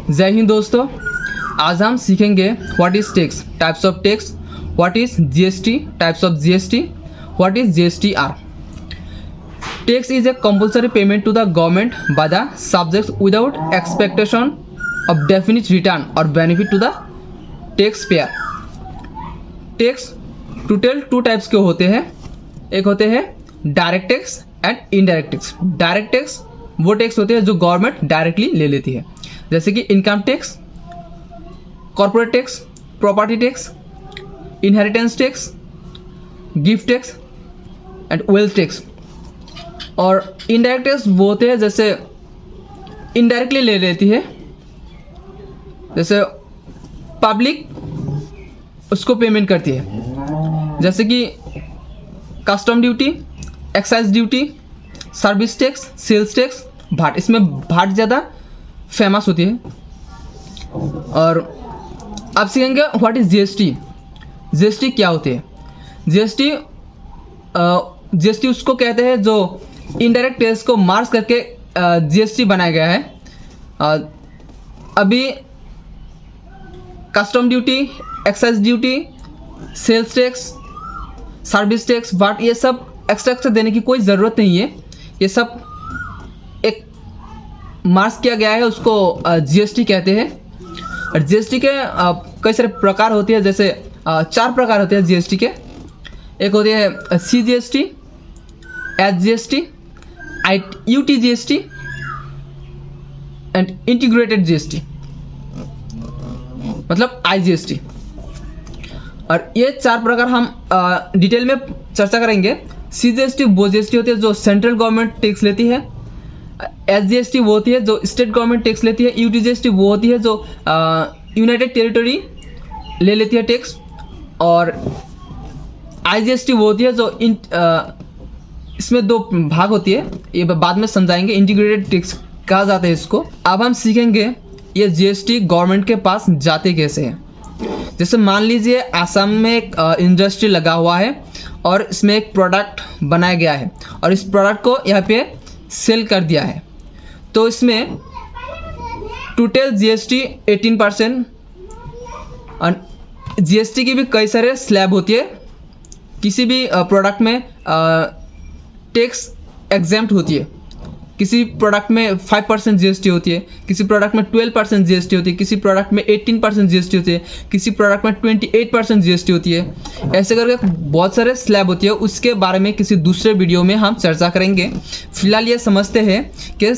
जय हिंद दोस्तों, आज हम सीखेंगे what is tax, types of tax, what is GST, types of GST, what is GSTR. Tax is a compulsory payment to the government by the subjects without expectation of definite return और benefit to the taxpayer. Tax total two types के होते हैं, एक होते हैं direct tax and indirect tax. Direct tax वो tax होते हैं जो गवर्नमेंट डायरेक्टली ले लेती है, जैसे कि income tax, corporate tax, property tax, inheritance tax, gift tax and wealth tax. और इनडायरेक्ट टैक्स वो होते हैं जैसे इनडायरेक्टली ले लेती है, जैसे पब्लिक उसको पेमेंट करती है, जैसे कि custom duty, excise duty, service tax, sales tax, VAT. इसमें भाट ज़्यादा फेमस होती है। और अब सीखेंगे व्हाट इज जीएसटी। जीएसटी क्या होती है? जीएसटी उसको कहते हैं जो इनडायरेक्ट टैक्स को मार्क करके जीएसटी बनाया गया है। अभी custom duty, excise duty, sales tax, service tax, VAT, ये सब एक्स्ट्रा देने की कोई ज़रूरत नहीं है। ये सब एक मार्क किया गया है, उसको जीएसटी कहते हैं। और जीएसटी के कई सारे प्रकार होते हैं, जैसे 4 प्रकार होते हैं जीएसटी के। एक होते हैं CGST, HGST, UTGST and integrated GST, मतलब आईजीएसटी। और ये 4 प्रकार हम डिटेल में चर्चा करेंगे। सीजीएसटी वो जीएसटी होती है जो सेंट्रल गवर्नमेंट टैक्स लेती है। एसजीएसटी वो होती है जो स्टेट गवर्नमेंट टैक्स लेती है। यूटीजीएसटी वो होती है जो यूनाइटेड टेरिटरी ले लेती है टैक्स। और आईजीएसटी वो होती है जो इसमें 2 भाग होती है, ये बाद में समझाएंगे। इंटीग्रेटेड टैक्स कहा जाता है इसको। अब हम सीखेंगे ये जीएसटी गवर्नमेंट के पास जाते कैसे हैं। जैसे मान लीजिए आसाम में एक इंडस्ट्री लगा हुआ है और इसमें एक प्रोडक्ट बनाया गया है और इस प्रोडक्ट को यहाँ पे सेल कर दिया है, तो इसमें टोटल जीएसटी 18%। और जीएसटी की भी कई सारे स्लैब होती है। किसी भी प्रोडक्ट में टैक्स एग्जेम्प्ट होती है। किसी प्रोडक्ट में 5% जीएसटी होती है, किसी प्रोडक्ट में 12% जीएसटी होती है, किसी प्रोडक्ट में 18% जीएसटी होती है, किसी प्रोडक्ट में 28% जीएसटी होती है। ऐसे करके बहुत सारे स्लैब होती है। उसके बारे में किसी दूसरे वीडियो में हम चर्चा करेंगे। फिलहाल ये समझते हैं कि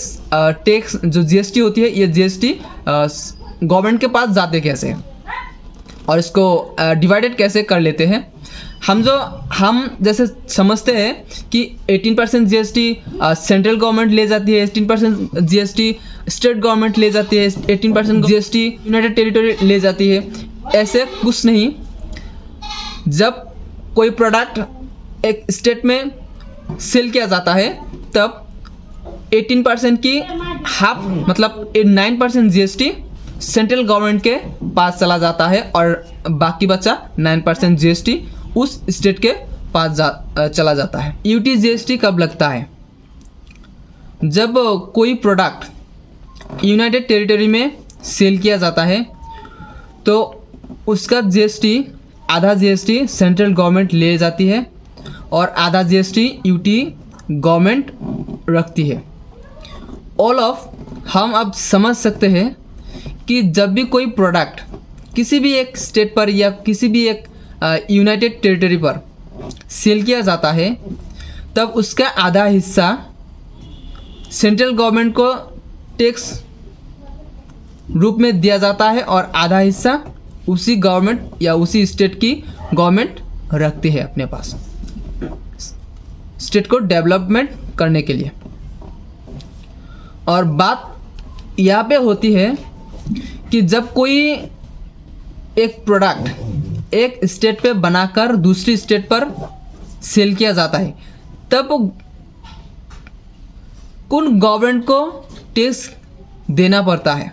टैक्स जो जीएसटी होती है, ये जीएसटी गवर्नमेंट के पास जाते कैसे हैं और इसको डिवाइडेड कैसे कर लेते हैं। हम जैसे समझते हैं कि 18% जीएसटी सेंट्रल गवर्नमेंट ले जाती है, 18% जीएसटी स्टेट गवर्नमेंट ले जाती है, 18% जीएसटी यूनाइटेड टेरिटरी ले जाती है। ऐसे कुछ नहीं। जब कोई प्रोडक्ट एक स्टेट में सेल किया जाता है तब 18% की हाफ मतलब 9% जीएसटी सेंट्रल गवर्नमेंट के पास चला जाता है और बाकी बचा 9% जीएसटी उस स्टेट के पास चला जाता है। यूटीजीएसटी कब लगता है? जब कोई प्रोडक्ट यूनाइटेड टेरिटरी में सेल किया जाता है तो उसका जीएसटी, आधा जीएसटी सेंट्रल गवर्नमेंट ले जाती है और आधा जीएसटी यूटी गवर्नमेंट रखती है। ऑल ऑफ हम अब समझ सकते हैं कि जब भी कोई प्रोडक्ट किसी भी एक स्टेट पर या किसी भी एक यूनाइटेड टेरिटरी पर सेल किया जाता है तब उसका आधा हिस्सा सेंट्रल गवर्नमेंट को टैक्स रूप में दिया जाता है और आधा हिस्सा उसी गवर्नमेंट या उसी स्टेट की गवर्नमेंट रखती है अपने पास स्टेट को डेवलपमेंट करने के लिए। और बात यहाँ पे होती है कि जब कोई एक प्रोडक्ट एक स्टेट पे बनाकर दूसरी स्टेट पर सेल किया जाता है तब कौन गवर्नमेंट को टैक्स देना पड़ता है।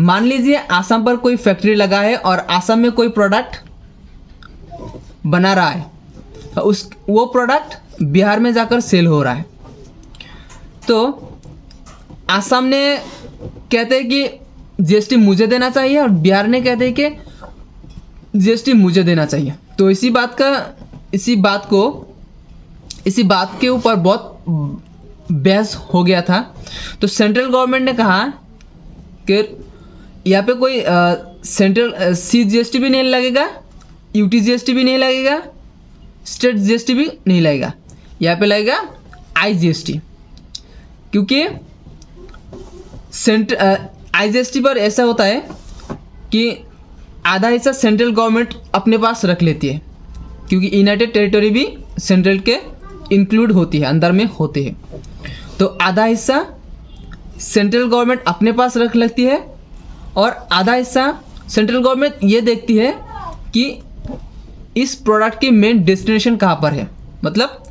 मान लीजिए आसाम पर कोई फैक्ट्री लगा है और आसाम में कोई प्रोडक्ट बना रहा है, वो प्रोडक्ट बिहार में जाकर सेल हो रहा है, तो आसाम ने कहते हैं कि जीएसटी मुझे देना चाहिए और बिहार ने कहते हैं कि जीएसटी मुझे देना चाहिए। तो इसी बात के ऊपर बहुत बहस हो गया था। तो सेंट्रल गवर्नमेंट ने कहा कि यहाँ पे कोई सेंट्रल CGST भी नहीं लगेगा, UTGST भी नहीं लगेगा, स्टेट GST भी नहीं लगेगा, यहाँ पे लगेगा IGST। क्योंकि IGST पर ऐसा होता है कि आधा हिस्सा सेंट्रल गवर्नमेंट अपने पास रख लेती है, क्योंकि यूनाइटेड टेरिटरी भी सेंट्रल के इंक्लूड होती है, अंदर में होते हैं। तो आधा हिस्सा सेंट्रल गवर्नमेंट अपने पास रख लेती है और आधा हिस्सा सेंट्रल गवर्नमेंट ये देखती है कि इस प्रोडक्ट की मेन डेस्टिनेशन कहाँ पर है, मतलब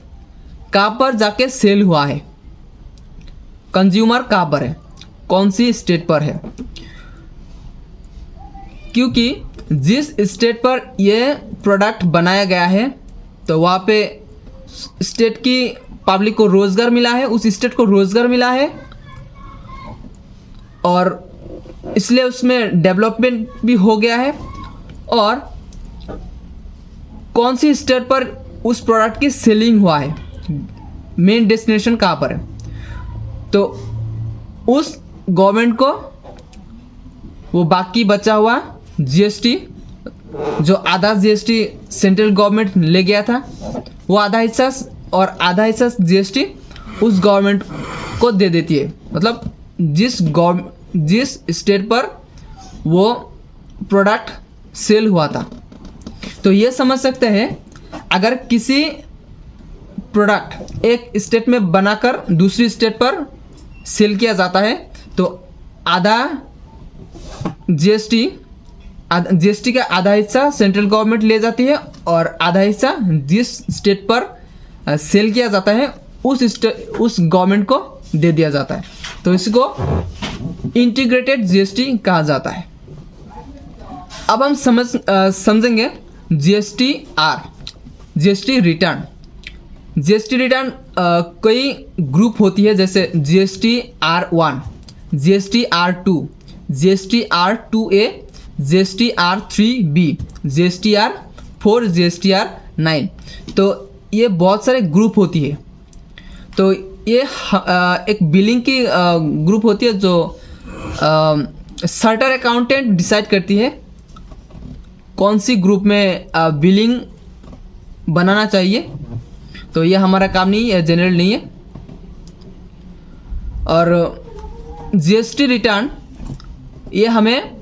कहाँ पर जाके सेल हुआ है, कंज्यूमर कहाँ पर है, कौन सी स्टेट पर है। क्योंकि जिस स्टेट पर यह प्रोडक्ट बनाया गया है तो वहाँ पे स्टेट की पब्लिक को रोज़गार मिला है, उस स्टेट को रोज़गार मिला है और इसलिए उसमें डेवलपमेंट भी हो गया है। और कौन सी स्टेट पर उस प्रोडक्ट की सेलिंग हुआ है, मेन डेस्टिनेशन कहाँ पर है, तो उस गवर्नमेंट को वो बाकी बचा हुआ GST, जो आधा GST सेंट्रल गवर्नमेंट ले गया था, वो आधा हिस्सा और आधा हिस्सा GST उस गवर्नमेंट को दे देती है। मतलब जिस स्टेट पर वो प्रोडक्ट सेल हुआ था। तो ये समझ सकते हैं, अगर किसी प्रोडक्ट एक स्टेट में बनाकर दूसरी स्टेट पर सेल किया जाता है तो आधा GST का आधा हिस्सा सेंट्रल गवर्नमेंट ले जाती है और आधा हिस्सा जिस स्टेट पर सेल किया जाता है उस गवर्नमेंट को दे दिया जाता है। तो इसको इंटीग्रेटेड GST कहा जाता है। अब हम समझेंगे GST रिटर्न। GST रिटर्न कई ग्रुप होती है, जैसे GST R1, GST R2, GST R2A, GST R3B, GST R4, GST R9। तो ये बहुत सारे ग्रुप होती है। तो ये एक बिलिंग की ग्रुप होती है जो चार्टर अकाउंटेंट डिसाइड करती है कौन सी ग्रुप में बिलिंग बनाना चाहिए। तो ये हमारा काम नहीं है, जनरल नहीं है। और GST रिटर्न ये हमें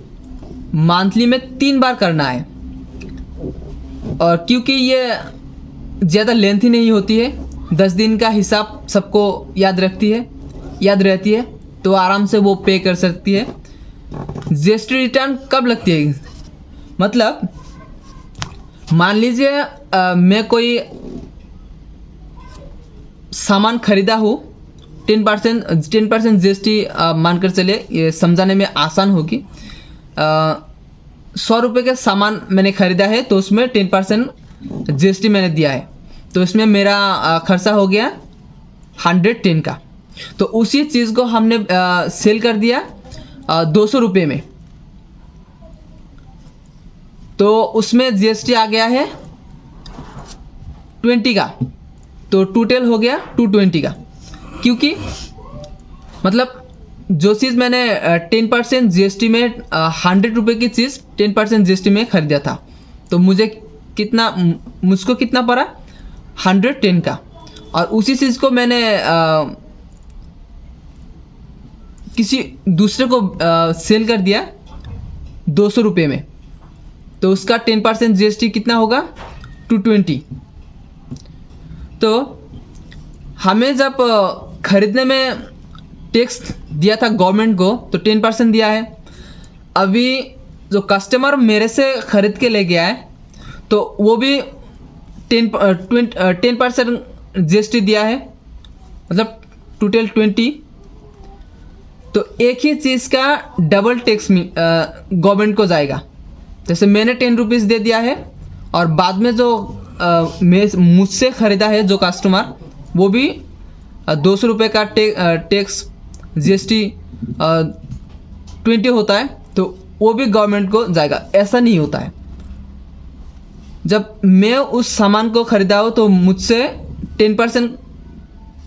मंथली में 3 बार करना है, और क्योंकि ये ज़्यादा लेंथी नहीं होती है, 10 दिन का हिसाब सबको याद रहती है, तो आराम से वो पे कर सकती है। GST रिटर्न कब लगती है, मतलब मान लीजिए मैं कोई सामान खरीदा हूँ, 10% GST मानकर चले, ये समझाने में आसान होगी। 100 रुपये का सामान मैंने खरीदा है तो उसमें 10% GST मैंने दिया है, तो इसमें मेरा खर्चा हो गया 110 का। तो उसी चीज़ को हमने सेल कर दिया 200 रुपये में, तो उसमें GST आ गया है 20 का, तो टोटल हो गया 220 का। क्योंकि मतलब जो चीज़ मैंने 10% GST में 100 रुपये की चीज़ 10% GST में खरीदा था, तो मुझको कितना पड़ा 110 का। और उसी चीज़ को मैंने किसी दूसरे को सेल कर दिया 200 रुपये में, तो उसका 10% GST कितना होगा 220। तो हमें जब खरीदने में टैक्स दिया था गवर्नमेंट को, तो 10% दिया है। अभी जो कस्टमर मेरे से ख़रीद के ले गया है तो वो भी 10% GST दिया है, मतलब टोटल 20। तो एक ही चीज़ का डबल टैक्स गवर्नमेंट को जाएगा। जैसे मैंने 10 रुपीज़ दे दिया है और बाद में जो मुझसे ख़रीदा है जो कस्टमर, वो भी 200 रुपये का टैक्स GST 20 होता है। तो वो भी गवर्नमेंट को जाएगा। ऐसा नहीं होता है। जब मैं उस सामान को खरीदा हो तो मुझसे 10%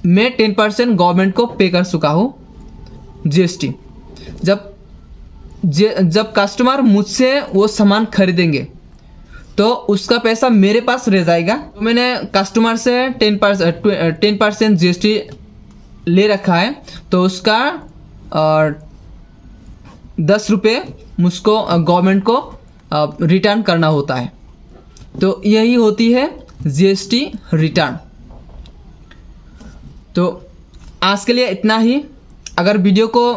मैं 10% गवर्नमेंट को पे कर चुका हूँ जीएसटी। जब कस्टमर मुझसे वो सामान खरीदेंगे तो उसका पैसा मेरे पास रह जाएगा। तो मैंने कस्टमर से 10% जीएसटी ले रखा है, तो उसका 10 रुपये मुझको गवर्नमेंट को रिटर्न करना होता है। तो यही होती है जीएसटी रिटर्न। तो आज के लिए इतना ही। अगर वीडियो को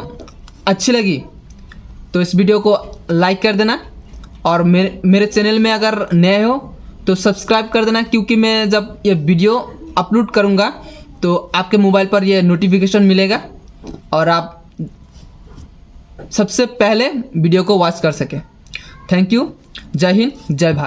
अच्छी लगी तो इस वीडियो को लाइक कर देना, और मेरे चैनल में अगर नए हो तो सब्सक्राइब कर देना, क्योंकि मैं जब ये वीडियो अपलोड करूँगा तो आपके मोबाइल पर ये नोटिफिकेशन मिलेगा और आप सबसे पहले वीडियो को वॉच कर सकें। Thank you. जय हिंद, जय भारत।